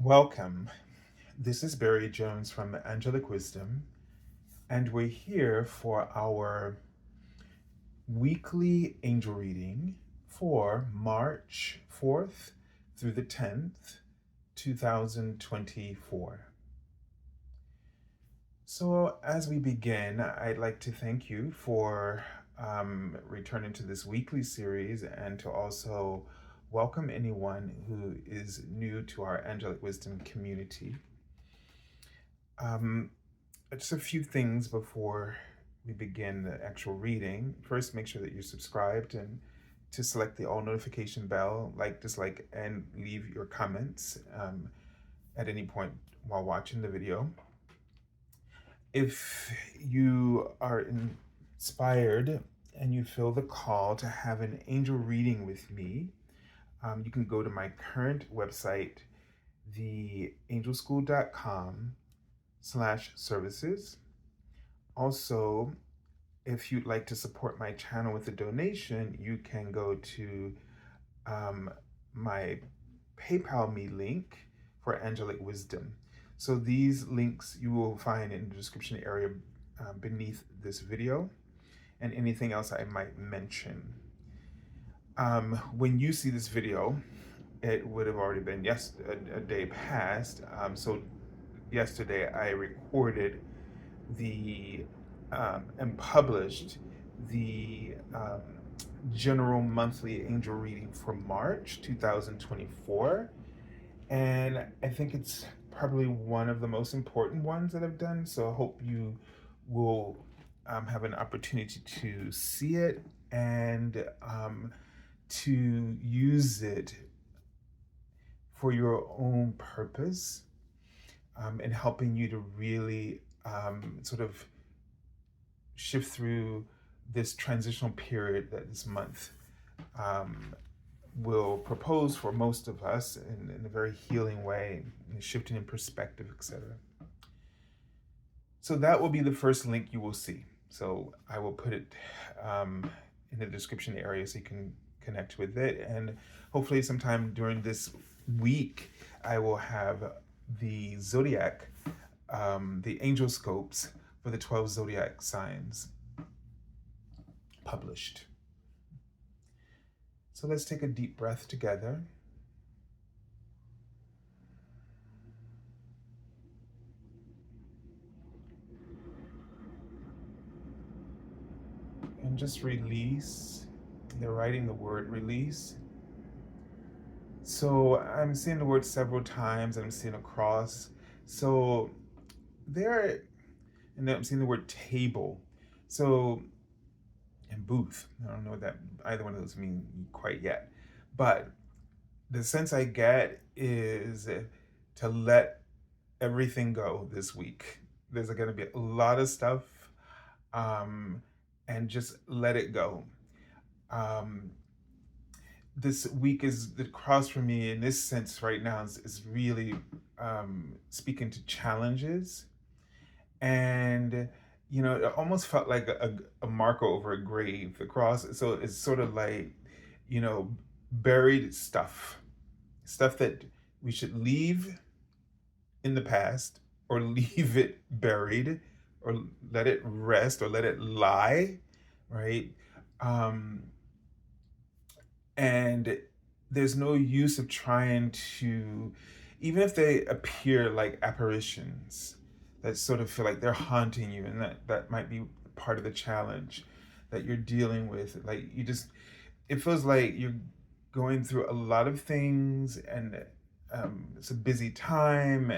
Welcome. This is Barry Jones from Angelic Wisdom, and we're here for our weekly angel reading for March 4th through the 10th, 2024. So, as we begin, I'd like to thank you for returning to this weekly series and to also welcome anyone who is new to our Angelic Wisdom community. Just a few things before we begin the actual reading. First, make sure that you're subscribed and to select the all notification bell, like, dislike, and leave your comments at any point while watching the video. If you are inspired and you feel the call to have an angel reading with me, you can go to my current website, theangelschool.com/services. Also, if you'd like to support my channel with a donation, you can go to my PayPal me link for Angelic Wisdom. So these links you will find in the description area beneath this video and anything else I might mention. When you see this video, it would have already been a day past. So yesterday I recorded and published the general monthly angel reading for March 2024. And I think it's probably one of the most important ones that I've done. So I hope you will have an opportunity to see it and to use it for your own purpose in helping you to really sort of shift through this transitional period that this month will propose for most of us in a very healing way, shifting in perspective, etc. So that will be the first link you will see. So I will put it in the description area so you can connect with it. And hopefully sometime during this week, I will have the zodiac, the angel scopes for the 12 zodiac signs published. So let's take a deep breath together. And just release. They're writing the word release. So I'm seeing the word several times. I'm seeing a cross. So there, and then I'm seeing the word table. So, and booth. I don't know what that either one of those mean quite yet. But the sense I get is to let everything go this week. There's going to be a lot of stuff, and just let it go. This week is the cross for me in this sense right now is really speaking to challenges. And, it almost felt like a marker over a grave, the cross. So it's sort of like, buried stuff that we should leave in the past or leave it buried or let it rest or let it lie, right? And there's no use of trying to, even if they appear like apparitions that sort of feel like they're haunting you, and that might be part of the challenge that you're dealing with. Like it feels like you're going through a lot of things, and it's a busy time,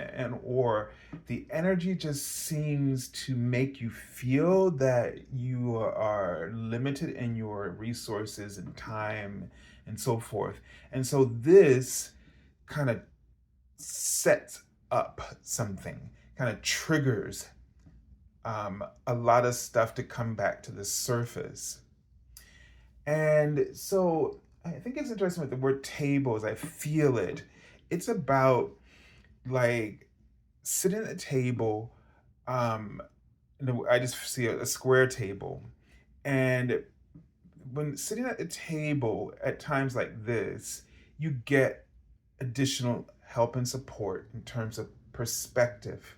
or the energy just seems to make you feel that you are limited in your resources and time and so forth. And so this kind of sets up something, kind of triggers a lot of stuff to come back to the surface. And so I think it's interesting with the word table as I feel it. It's about like sitting at a table. I just see a square table. And when sitting at the table at times like this, you get additional help and support in terms of perspective.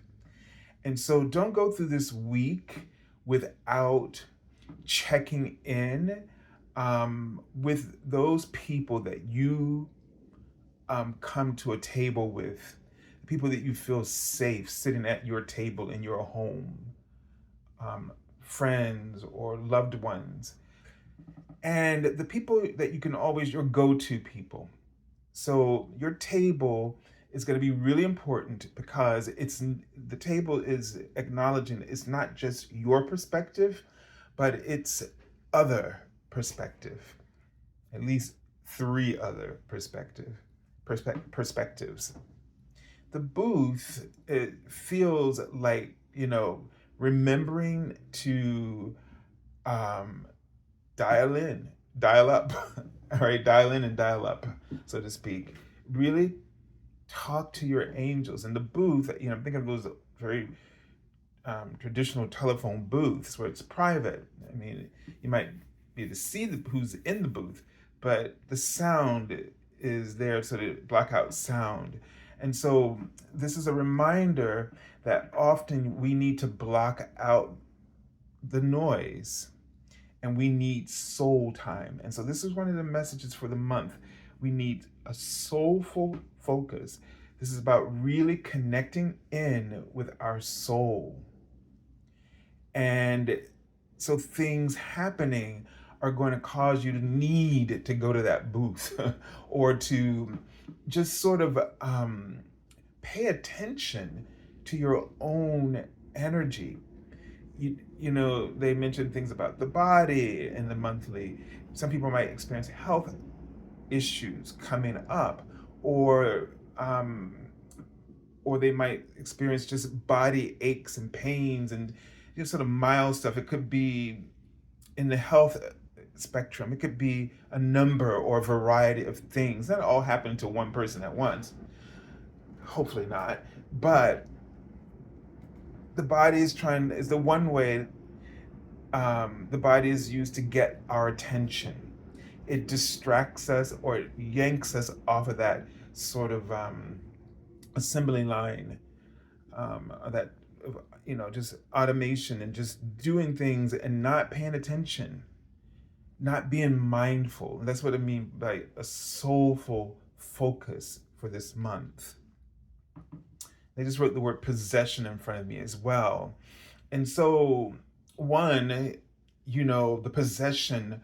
And so don't go through this week without checking in with those people that you come to a table with, people that you feel safe sitting at your table in your home, friends or loved ones, and the people that you can always, your go-to people. So your table is going to be really important because the table is acknowledging it's not just your perspective, but it's other perspective, at least three other perspectives. The booth, it feels like, remembering to um, dial in, dial up, all right, dial in and dial up, so to speak. Really talk to your angels. In the booth, I'm thinking of those very traditional telephone booths where it's private. I mean, you might be able to see who's in the booth, but the sound is there so to block out sound. And so this is a reminder that often we need to block out the noise and we need soul time. And so this is one of the messages for the month. We need a soulful focus. This is about really connecting in with our soul. And so things happening are going to cause you to need to go to that booth or to just sort of pay attention to your own energy. They mentioned things about the body in the monthly. Some people might experience health issues coming up, or they might experience just body aches and pains and just sort of mild stuff. It could be in the health spectrum. It could be a number or a variety of things. Not all happen to one person at once. Hopefully not. But the body is the one way the body is used to get our attention. It distracts us or it yanks us off of that sort of assembly line, that just automation and just doing things and not paying attention, not being mindful. And that's what I mean by a soulful focus for this month. They just wrote the word possession in front of me as well. And so one, the possession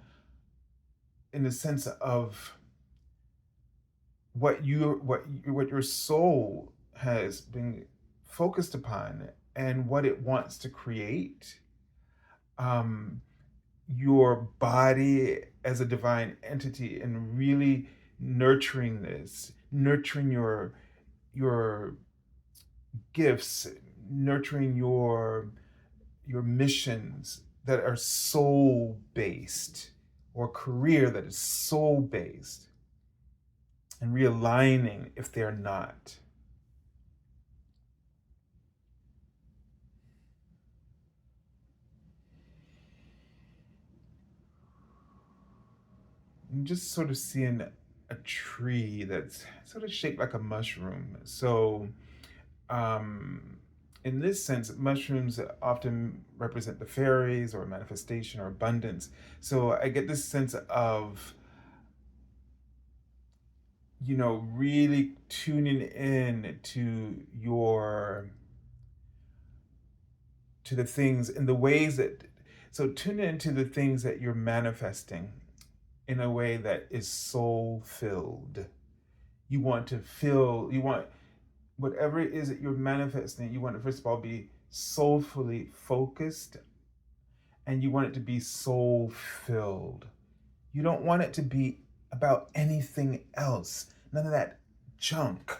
in the sense of what your soul has been focused upon and what it wants to create. Your body as a divine entity and really nurturing this, nurturing your gifts, nurturing your missions that are soul based, or career that is soul based, and realigning if they're not. I'm just sort of seeing a tree that's sort of shaped like a mushroom. So in this sense, mushrooms often represent the fairies or manifestation or abundance. So I get this sense of, really tuning in to the things in the ways that, so tune into the things that you're manifesting in a way that is soul filled. You want whatever it is that you're manifesting, you want to first of all be soulfully focused, and you want it to be soul filled. You don't want it to be about anything else. None of that junk.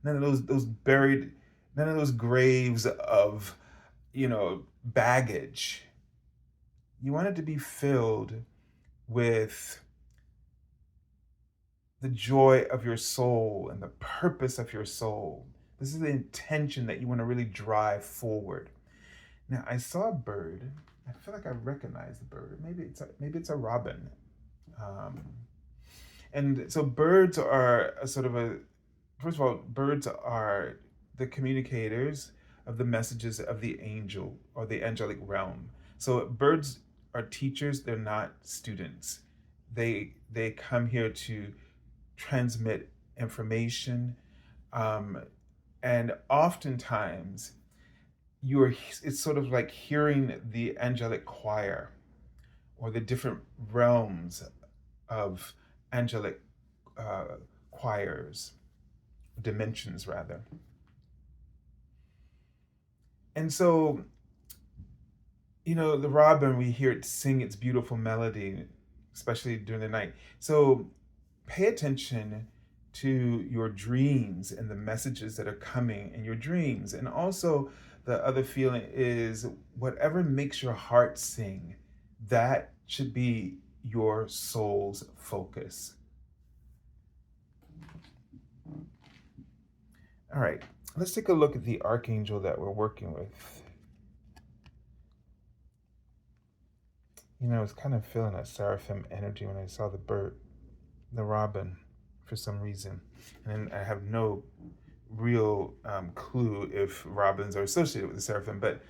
None of those buried, none of those graves of, baggage. You want it to be filled with the joy of your soul and the purpose of your soul. This is the intention that you want to really drive forward. Now, I saw a bird. I feel like I recognize the bird. Maybe it's a robin. And so birds are a sort of first of all, birds are the communicators of the messages of the angel or the angelic realm. So birds are teachers, they're not students. They come here to transmit information, um, and oftentimes you're it's sort of like hearing the angelic choir or the different realms of angelic uh, choirs, dimensions rather. And so, the robin, we hear it sing its beautiful melody, especially during the night. So pay attention to your dreams and the messages that are coming in your dreams. And also, the other feeling is whatever makes your heart sing, that should be your soul's focus. All right, let's take a look at the archangel that we're working with. I was kind of feeling a seraphim energy when I saw the robin, for some reason. And I have no real clue if robins are associated with the seraphim, but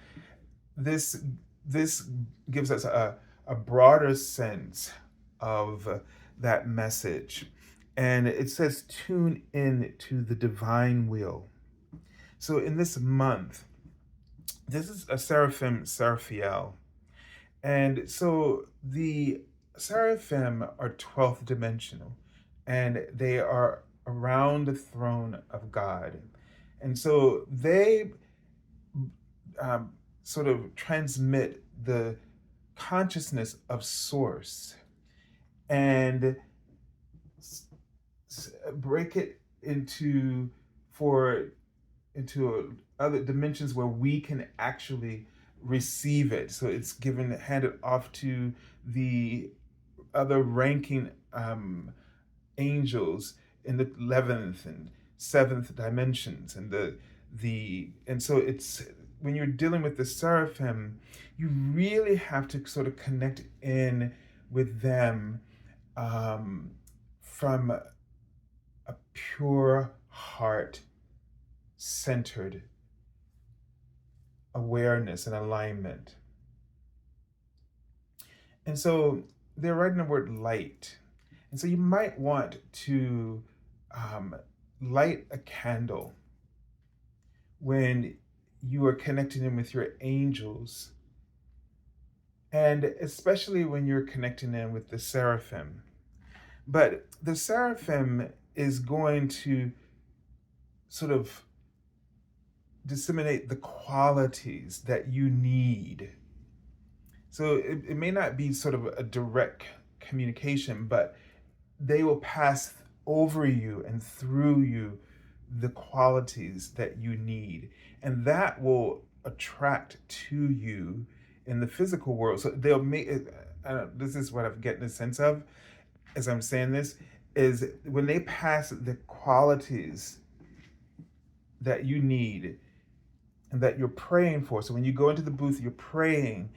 this this gives us a broader sense of that message. And it says, tune in to the divine will. So in this month, this is a Seraphim Seraphiel. And so the seraphim are 12th dimensional, and they are around the throne of God. And so they sort of transmit the consciousness of source and break it into other dimensions where we can actually receive it. So it's handed off to the other ranking angels in the 11th and 7th dimensions, and and so it's when you're dealing with the seraphim, you really have to sort of connect in with them from a pure heart centered awareness and alignment. And so they're writing the word light. And so you might want to light a candle when you are connecting in with your angels, and especially when you're connecting in with the seraphim. But the seraphim is going to sort of disseminate the qualities that you need. So it may not be sort of a direct communication, but they will pass over you and through you the qualities that you need. And that will attract to you in the physical world. So they'll make it, this is what I'm getting a sense of as I'm saying this, is when they pass the qualities that you need and that you're praying for. So when you go into the booth, you're praying,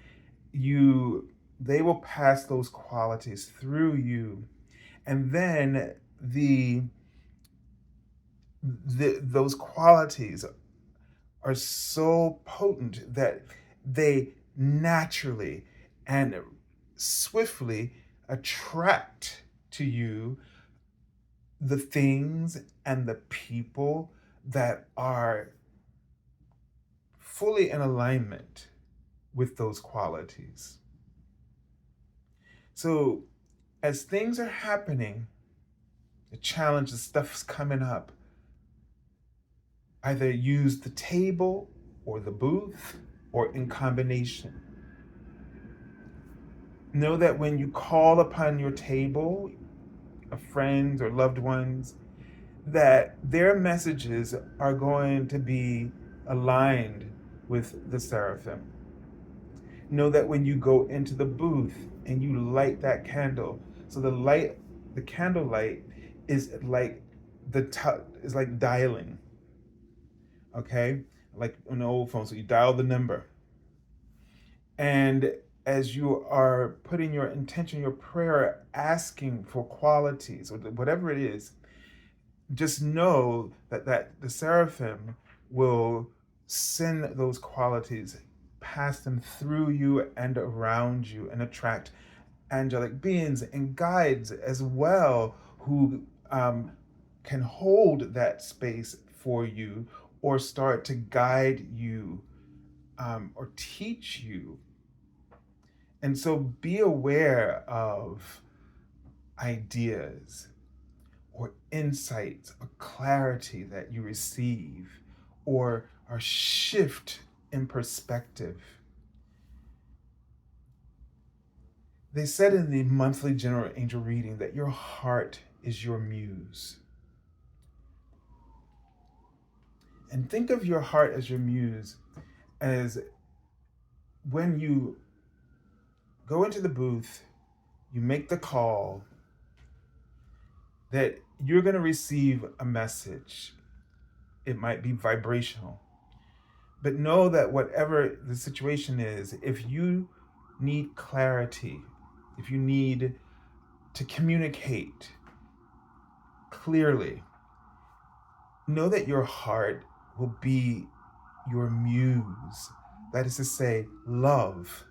they will pass those qualities through you. And then those qualities are so potent that they naturally and swiftly attract to you the things and the people that are fully in alignment with those qualities. So as things are happening, the challenge, the stuff's coming up, either use the table or the booth or in combination. Know that when you call upon your table of friends or loved ones, that their messages are going to be aligned with the seraphim. Know that when you go into the booth and you light that candle, so the candle light is like is like dialing, okay, like on the old phone. So you dial the number, and as you are putting your intention, your prayer, asking for qualities or whatever it is, just know that the seraphim will send those qualities, pass them through you and around you, and attract angelic beings and guides as well, who can hold that space for you or start to guide you, or teach you. And so be aware of ideas or insights or clarity that you receive, or a shift in perspective. They said in the monthly general angel reading that your heart is your muse. And think of your heart as your muse as when you go into the booth, you make the call, that you're going to receive a message. It might be vibrational. But know that whatever the situation is, if you need clarity, if you need to communicate clearly, know that your heart will be your muse. That is to say, love.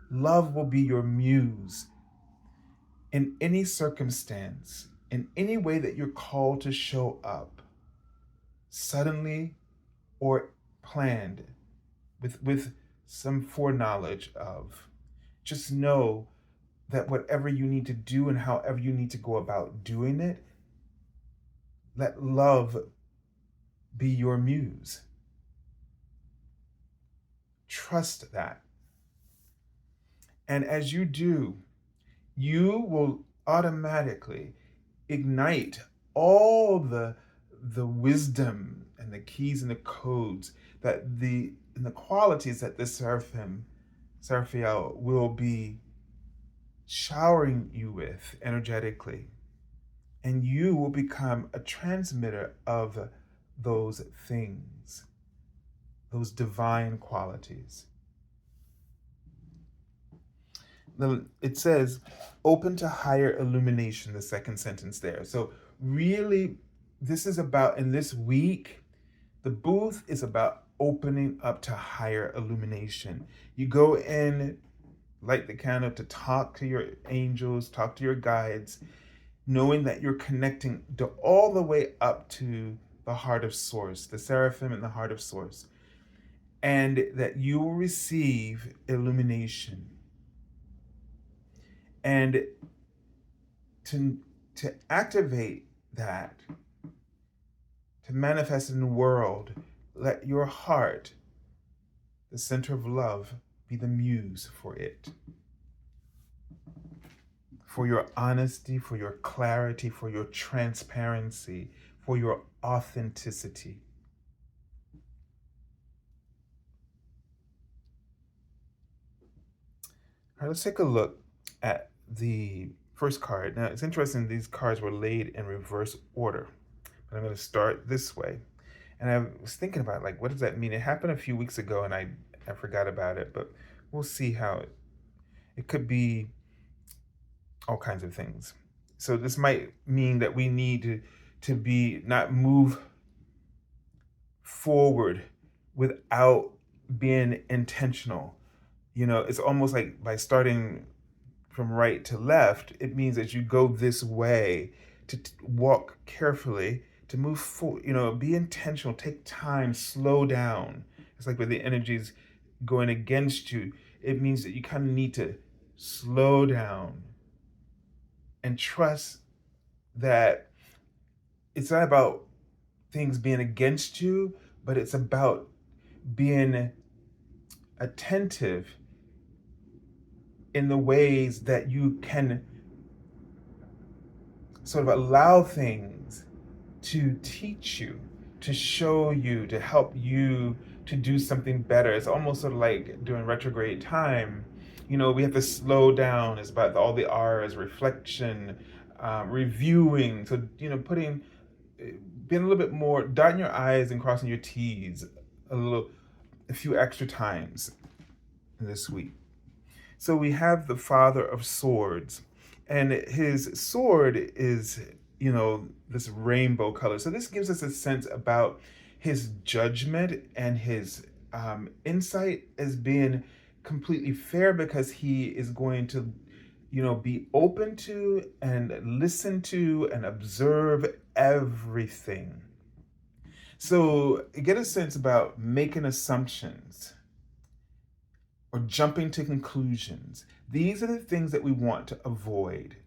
Love will be your muse in any circumstance, in any way that you're called to show up, suddenly or planned, with some foreknowledge of. Just know that whatever you need to do and however you need to go about doing it, let love be your muse. Trust that. And as you do, you will automatically ignite all the wisdom and the keys and the codes that the qualities that the Seraphim Seraphiel will be showering you with energetically. And you will become a transmitter of those things, those divine qualities. It says, open to higher illumination, the second sentence there. So really, this is about, in this week, the booth is about opening up to higher illumination. You go in, light the candle, to talk to your angels, talk to your guides, knowing that you're connecting to all the way up to the heart of source, the seraphim in the heart of source, and that you will receive illumination. And to activate that, to manifest in the world, let your heart, the center of love, be the muse for it. For your honesty, for your clarity, for your transparency, for your authenticity. All right, let's take a look at the first card. Now, it's interesting, these cards were laid in reverse order. But I'm going to start this way. And I was thinking about, like, what does that mean? It happened a few weeks ago, and I forgot about it, but we'll see how it could be all kinds of things. So this might mean that we need to be not move forward without being intentional. You know, it's almost like by starting from right to left, it means that you go this way, to walk carefully, to move forward, you know, be intentional, take time, slow down. It's like when the energy's going against you, it means that you kind of need to slow down and trust that it's not about things being against you, but it's about being attentive in the ways that you can sort of allow things to teach you, to show you, to help you to do something better. It's almost sort of like during retrograde time, you know, we have to slow down. It's about all the R's, reflection, reviewing. So, you know, being a little bit more, dotting your I's and crossing your T's a few extra times this week. So we have the Father of Swords, and his sword is this rainbow color. So this gives us a sense about his judgment and his insight as being completely fair, because he is going to, be open to and listen to and observe everything. So get a sense about making assumptions or jumping to conclusions. These are the things that we want to avoid.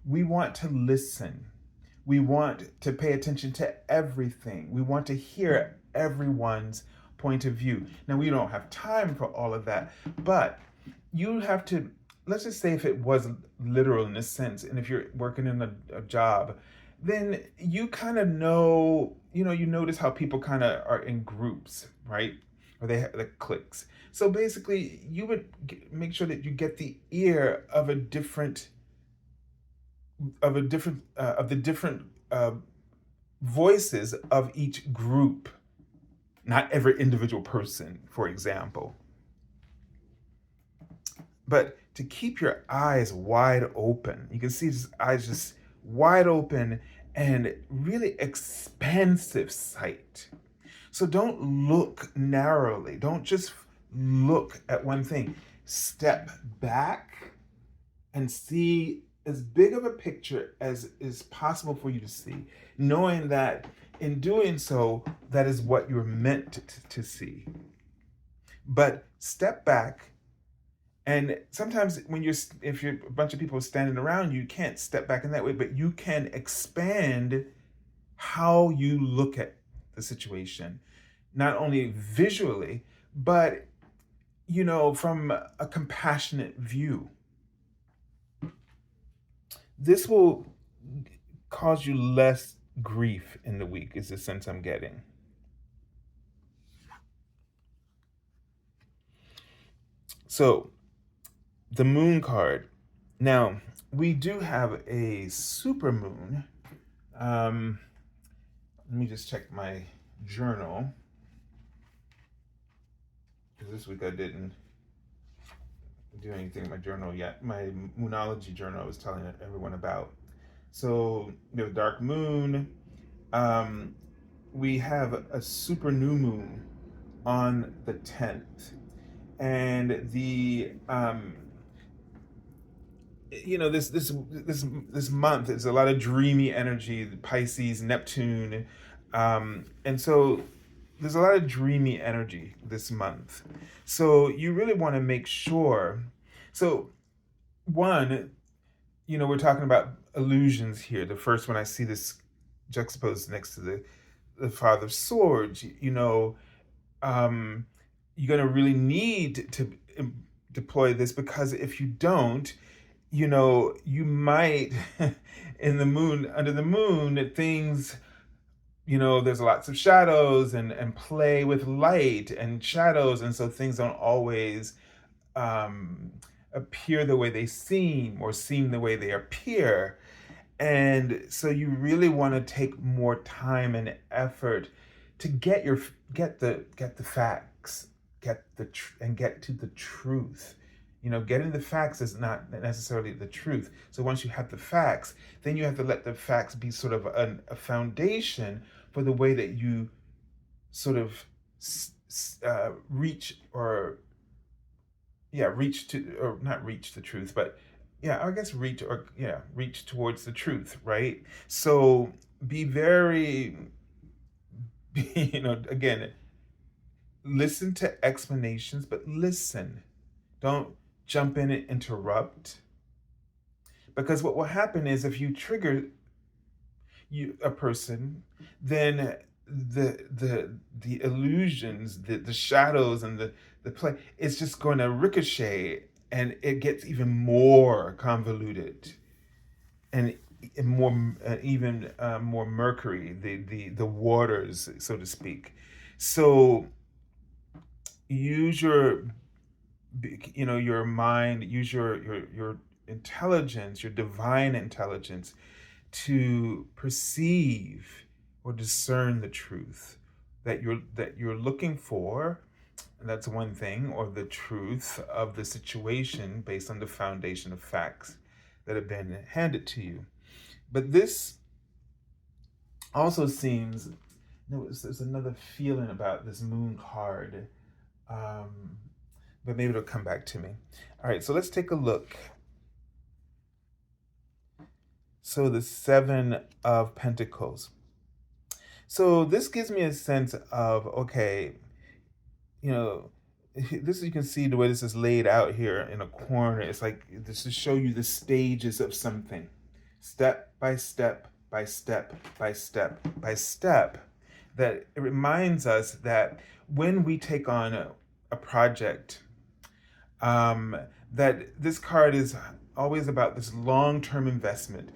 We want to listen. We want to pay attention to everything. We want to hear everyone's point of view. Now, we don't have time for all of that, but you have to, let's just say if it was literal in a sense, and if you're working in a job, then you kind of know, you notice how people kind of are in groups, right? Or they have the cliques. So basically, you would make sure that you get the ear of the different voices of each group, not every individual person, for example. But to keep your eyes wide open, you can see his eyes just wide open and really expansive sight. So don't look narrowly. Don't just look at one thing. Step back and see as big of a picture as is possible for you to see, knowing that in doing so, that is what you're meant to see. But step back, and sometimes if you're a bunch of people standing around, you can't step back in that way, but you can expand how you look at the situation, not only visually, but from a compassionate view. This will cause you less grief in the week, is the sense I'm getting. So, the moon card. Now, we do have a super moon. Let me just check my journal, because this week I didn't do anything in my journal yet. My moonology journal I was telling everyone about. So we have dark moon. We have a super new moon on the 10th, and the this month is a lot of dreamy energy. Pisces, Neptune, and so there's a lot of dreamy energy this month. So you really want to make sure. So one, we're talking about illusions here. The first one, I see this juxtaposed next to the Father of Swords. You're going to really need to deploy this, because if you don't, you might under the moon, things, there's lots of shadows and play with light and shadows. And so things don't always appear the way they seem, or seem the way they appear. And so you really want to take more time and effort to get the facts, and get to the truth. Getting the facts is not necessarily the truth. So once you have the facts, then you have to let the facts be sort of a foundation for the way that you sort of reach the truth, but I guess reach towards the truth, right? So be very, again, listen to explanations, but listen. Don't jump in and interrupt. Because what will happen is, if you trigger a person, then the illusions, the shadows, and the play, it's just going to ricochet, and it gets even more convoluted, and more even more mercury, the waters, so to speak. So use your mind, use your intelligence, your divine intelligence, to perceive or discern the truth that you're looking for. And that's one thing, or the truth of the situation based on the foundation of facts that have been handed to you. But this Also seems, there's another feeling about this moon card, um, but maybe it'll come back to me. All right, so let's take a look. So the Seven of Pentacles. So this gives me a sense of, okay, you know, this, you can see the way this is laid out here in a corner. It's like this to show you the stages of something, step by step by step by step by step. That it reminds us that when we take on a project, um, that this card is always about this long-term investment.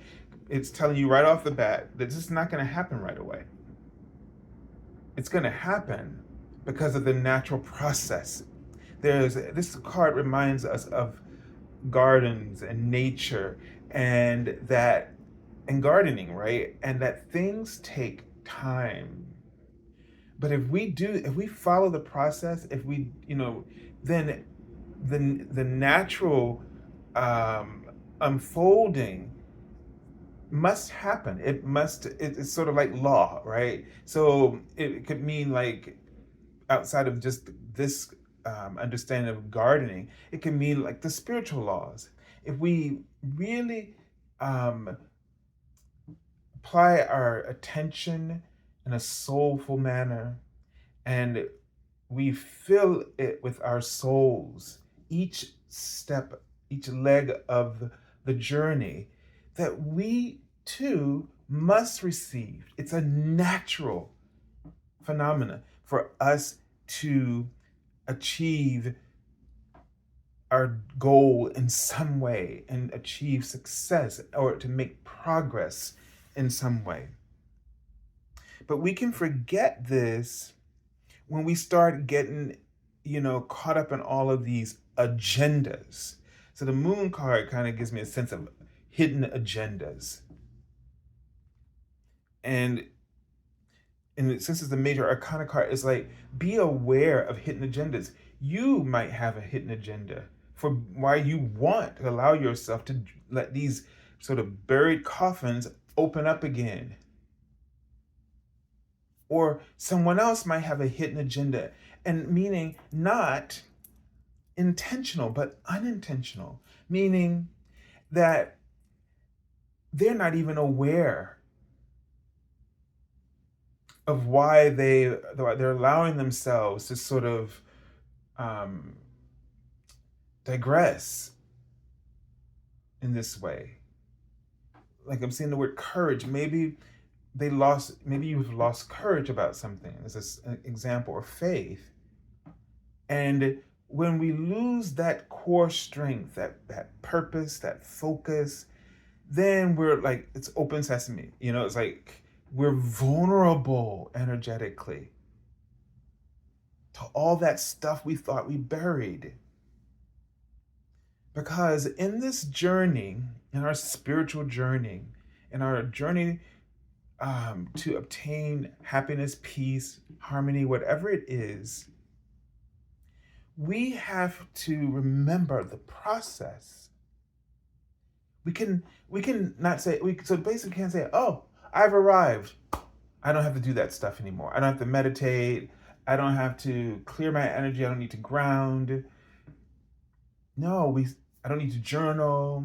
It's telling you right off the bat that this is not going to happen right away. It's going to happen because of the natural process. This card reminds us of gardens and nature, and that, and gardening, right? And that things take time. But if we follow the process, if we, then the natural um, unfolding must happen. It's sort of like law, right? So it could mean, like, outside of just this understanding of gardening, it can mean like the spiritual laws. If we really um, apply our attention in a soulful manner, and we fill it with our souls, each step, each leg of the journey, that we too must receive. It's a natural phenomena for us to achieve our goal in some way and achieve success, or to make progress in some way. But we can forget this when we start getting, caught up in all of these agendas. So the moon card kind of gives me a sense of hidden agendas. And since it's the major arcana card, it's like, be aware of hidden agendas. You might have a hidden agenda for why you want to allow yourself to let these sort of buried coffins open up again. Or someone else might have a hidden agenda, and meaning not intentional, but unintentional, meaning that they're not even aware of why they're allowing themselves to sort of um, digress in this way. Like, I'm seeing the word courage. Maybe you've lost courage about something. As an example, or faith. And when we lose that core strength, that purpose, that focus, then we're like, it's open sesame. It's like we're vulnerable energetically to all that stuff we thought we buried. Because in this journey, in our spiritual journey, in our journey to obtain happiness, peace, harmony, whatever it is, we have to remember the process. We can not say, so basically can't say, oh, I've arrived. I don't have to do that stuff anymore. I don't have to meditate. I don't have to clear my energy. I don't need to ground. No, I don't need to journal.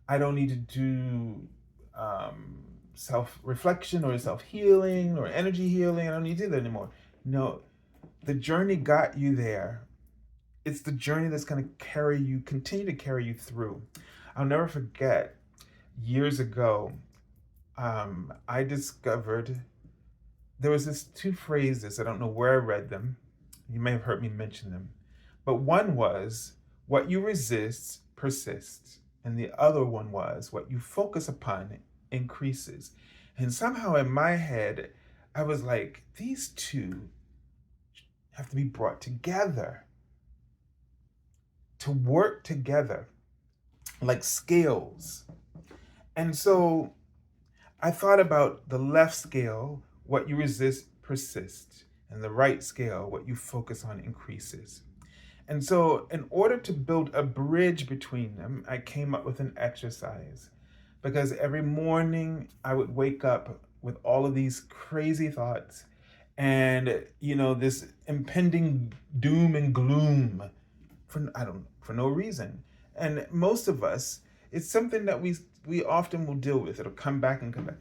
I don't need to do self-reflection or self-healing or energy healing. I don't need to do that anymore. No, the journey got you there. It's the journey that's going to continue to carry you through. I'll never forget, years ago, I discovered there was this two phrases. I don't know where I read them. You may have heard me mention them. But one was, what you resist persists. And the other one was, what you focus upon increases. And somehow in my head, I was like, these two have to be brought together, to work together like scales. And so I thought about the left scale, what you resist persists, and the right scale, what you focus on increases. And so in order to build a bridge between them, I came up with an exercise. Because every morning I would wake up with all of these crazy thoughts and, this impending doom and gloom for no reason. And most of us, it's something that we often will deal with. It'll come back and come back.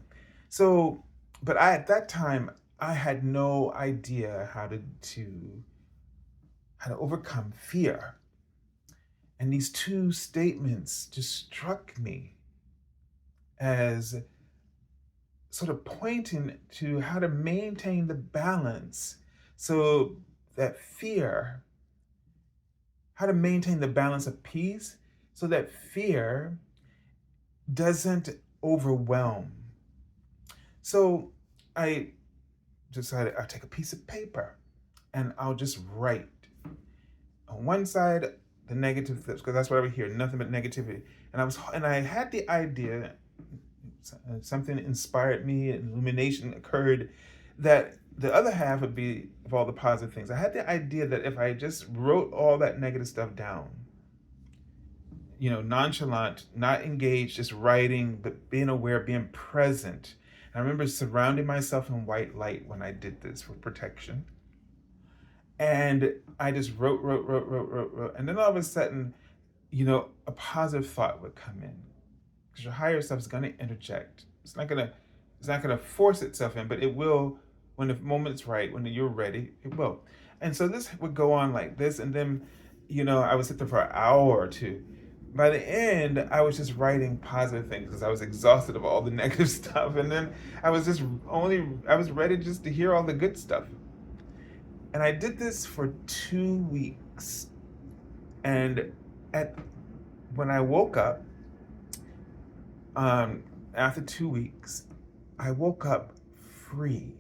So, but at that time, I had no idea how to overcome fear. And these two statements just struck me as sort of pointing to how to maintain the balance so that fear, how to maintain the balance of peace so that fear doesn't overwhelm. So I decided I'll take a piece of paper and I'll just write on one side the negative things, because that's what I would hear, nothing but negativity. And I had the idea, something inspired me, an illumination occurred, that the other half would be of all the positive things. I had the idea that if I just wrote all that negative stuff down, nonchalant, not engaged, just writing, but being aware, being present. And I remember surrounding myself in white light when I did this for protection. And I just wrote. And then all of a sudden, a positive thought would come in. Because your higher self is going to interject. It's not going to force itself in, but it will when the moment's right, when you're ready, it will. And so this would go on like this. And then, I would sit there for an hour or two. By the end, I was just writing positive things because I was exhausted of all the negative stuff. And then I was ready just to hear all the good stuff. And I did this for 2 weeks. And when I woke up, after 2 weeks, I woke up free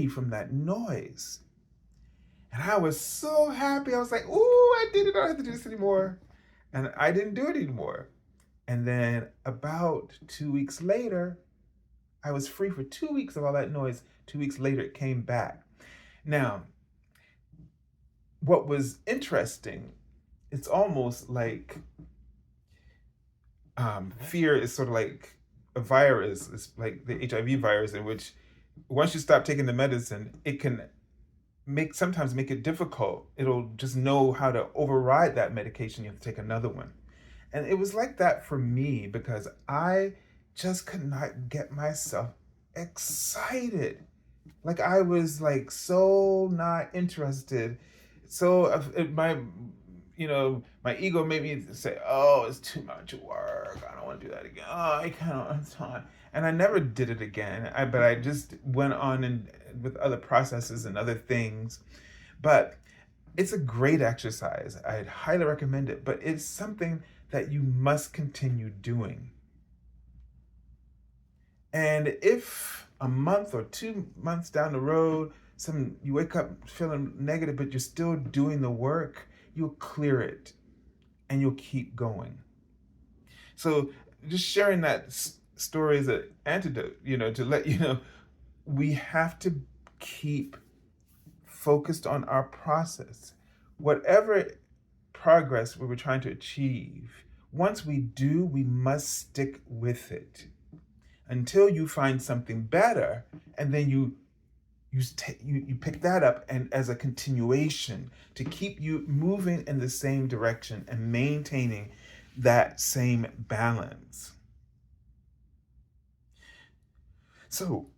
from that noise. And I was so happy. I was like, ooh, I did it. I don't have to do this anymore. And I didn't do it anymore. And then about 2 weeks later, I was free for 2 weeks of all that noise. 2 weeks later, it came back. Now, what was interesting, it's almost like fear is sort of like a virus. It's like the HIV virus, in which once you stop taking the medicine, it can sometimes make it difficult. It'll just know how to override that medication. You have to take another one. And it was like that for me because I just could not get myself excited. Like I was like so not interested. So my ego made me say, oh, it's too much work. I don't want to do that again. Oh, I can't have time. And I never did it again. But I just went on with other processes and other things. But it's a great exercise. I'd highly recommend it. But it's something that you must continue doing. And if a month or 2 months down the road, you wake up feeling negative, but you're still doing the work, you'll clear it and you'll keep going. So just sharing that story as an antidote, to let you know, we have to keep focused on our process. Whatever progress we were trying to achieve, once we do, we must stick with it until you find something better, and then you pick that up and as a continuation to keep you moving in the same direction and maintaining that same balance. So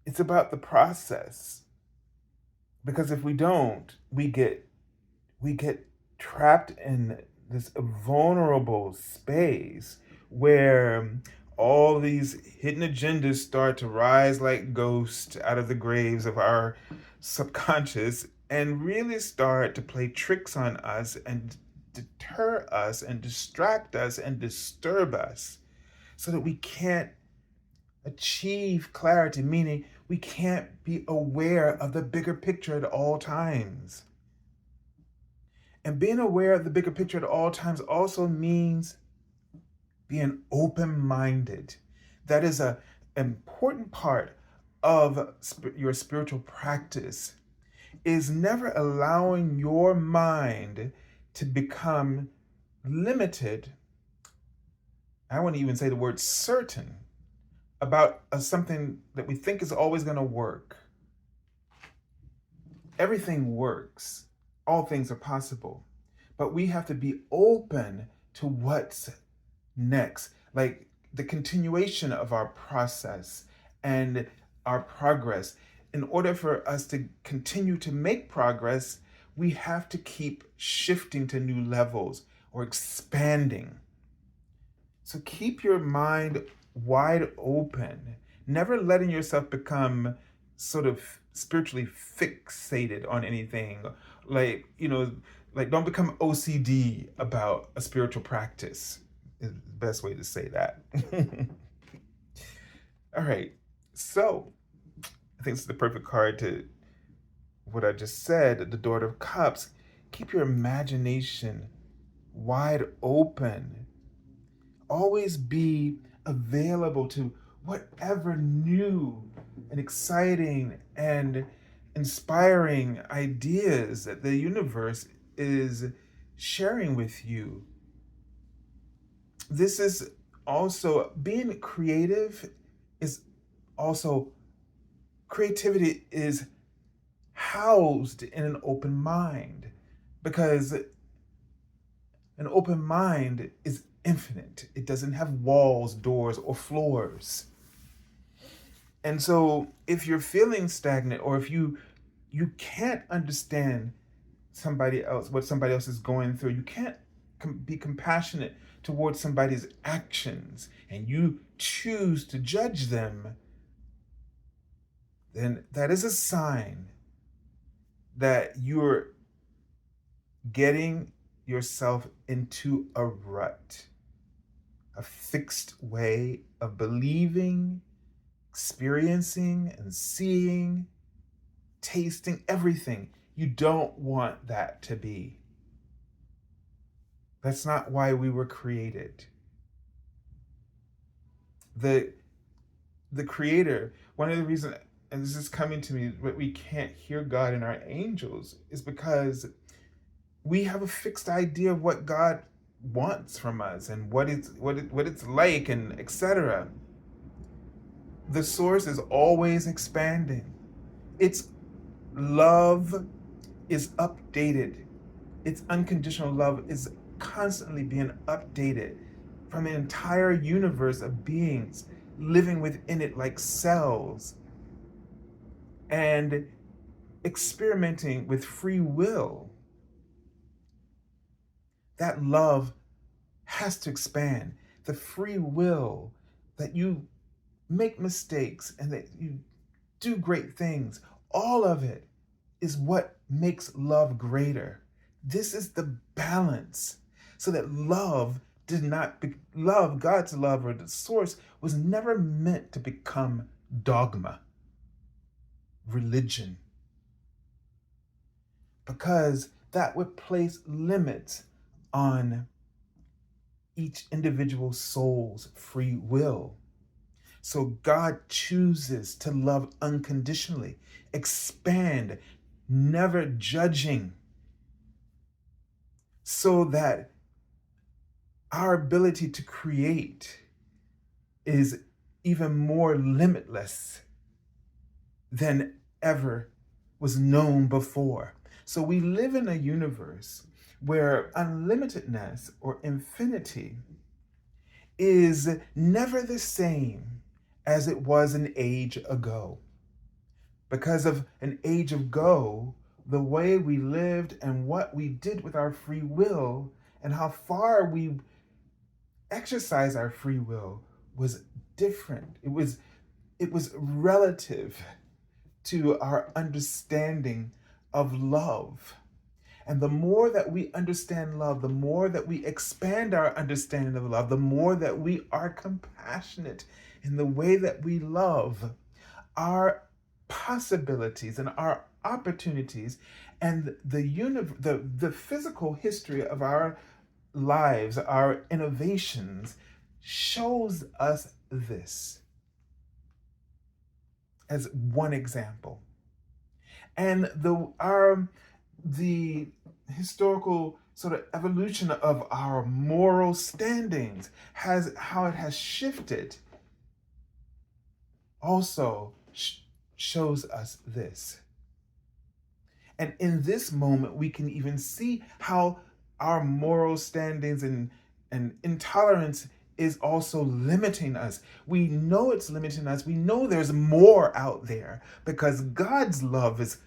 it's about the process, because if we don't, we get trapped in this vulnerable space where all these hidden agendas start to rise like ghosts out of the graves of our subconscious and really start to play tricks on us and deter us and distract us and disturb us so that we can't achieve clarity, meaning we can't be aware of the bigger picture at all times. And being aware of the bigger picture at all times also means being open-minded. That is an important part of your spiritual practice, is never allowing your mind to become limited. I want to even say the word certain about something that we think is always going to work. Everything works. All things are possible. But we have to be open to what's next, like the continuation of our process and our progress. In order for us to continue to make progress, we have to keep shifting to new levels or expanding. So keep your mind wide open, never letting yourself become sort of spiritually fixated on anything. Like, like don't become OCD about a spiritual practice, is the best way to say that. All right. So I think it's the perfect card to what I just said, the Daughter of Cups. Keep your imagination wide open. Always be available to whatever new and exciting and inspiring ideas that the universe is sharing with you. This is also being creative, is also creativity is housed in an open mind, because an open mind is infinite. It doesn't have walls, doors, or floors. And so if you're feeling stagnant, or if you can't understand somebody else, what somebody else is going through, you can't be compassionate towards somebody's actions, and you choose to judge them, then that is a sign that you're getting yourself into a rut, a fixed way of believing, experiencing, and seeing, tasting everything. You don't want that to be. That's not why we were created. The Creator, one of the reasons, and this is coming to me, that we can't hear God and our angels is because we have a fixed idea of what God wants from us and what it's like, and etc. The source is always expanding. Its love is updated. Its unconditional love is constantly being updated from an entire universe of beings living within it like cells, and experimenting with free will. That love has to expand. The free will, that you make mistakes and that you do great things, all of it is what makes love greater. This is the balance, so that love did not love, God's love, or the source, was never meant to become dogma, religion, because that would place limits on each individual soul's free will. So God chooses to love unconditionally, expand, never judging, so that our ability to create is even more limitless than ever was known before. So we live in a universe where unlimitedness or infinity is never the same as it was an age ago. Because of an age ago, the way we lived and what we did with our free will and how far we exercise our free will was different. It was relative to our understanding of love. And the more that we understand love, the more that we expand our understanding of love, the more that we are compassionate in the way that we love, our possibilities and our opportunities and the physical history of our lives, our innovations, shows us this as one example. And the historical sort of evolution of our moral standings has how it has shifted also shows us this. And in this moment, we can even see how our moral standings and intolerance is also limiting us. We know it's limiting us. We know there's more out there because God's love is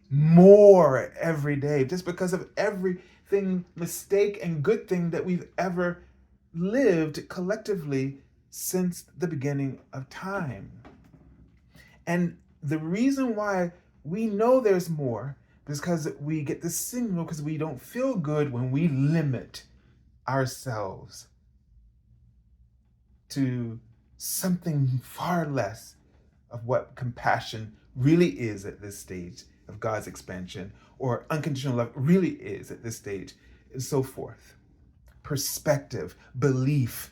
more every day, just because of everything, mistake and good thing that we've ever lived collectively since the beginning of time. And the reason why we know there's more is because we get the signal, because we don't feel good when we limit ourselves to something far less of what compassion really is at this stage of God's expansion, or unconditional love really is at this stage, and so forth. Perspective, belief.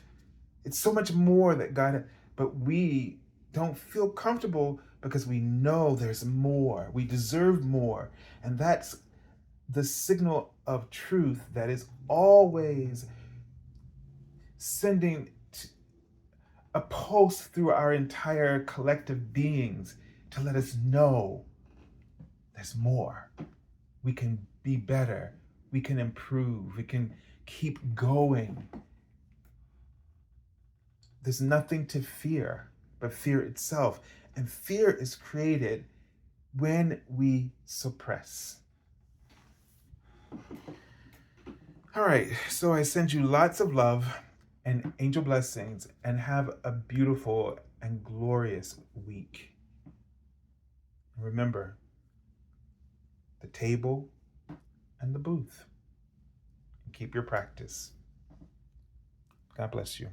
It's so much more that God, but we don't feel comfortable because we know there's more. We deserve more. And that's the signal of truth that is always sending a pulse through our entire collective beings to let us know there's more. We can be better. We can improve. We can keep going. There's nothing to fear but fear itself. And fear is created when we suppress. All right, so I send you lots of love and angel blessings, and have a beautiful and glorious week. Remember, the table and the booth. And keep your practice. God bless you.